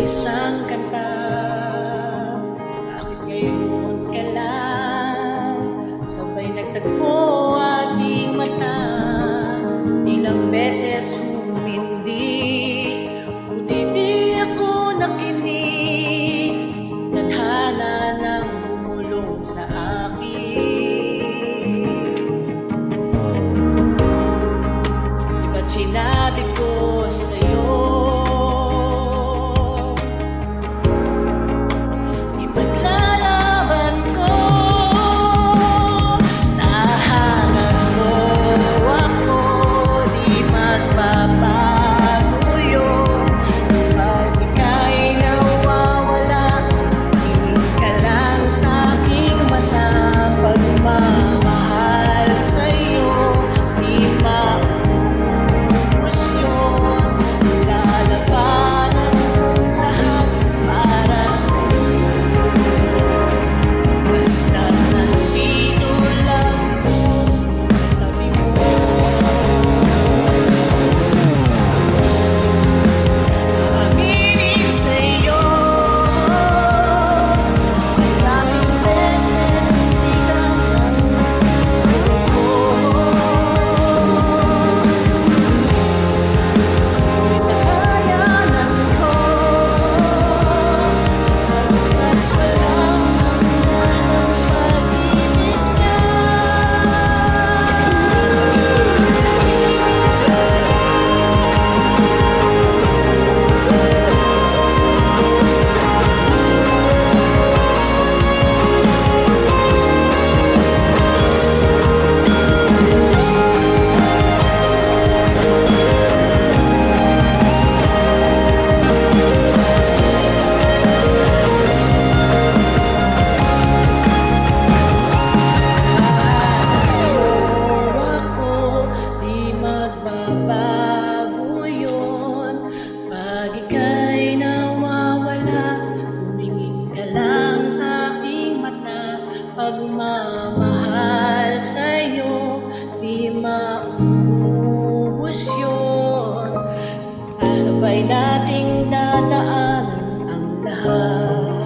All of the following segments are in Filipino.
isang kanta. Bakit ngayon ka lang sabay nagtagpo ating mata? Ilang beses humindi, buti di ako nakinig. Tadhana nang bumulong sa akin. Di ba't sinabi ko sa'yo bago yun. Pag ika'y nawawala, tumingin ka lang sa aking mata. Pagmamahal sa'yo, di maubos yun. Ano ba'y dating dadaanan ang lahat,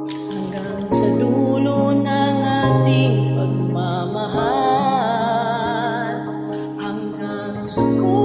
hanggang sa dulo ng ating pagmamahal. Suko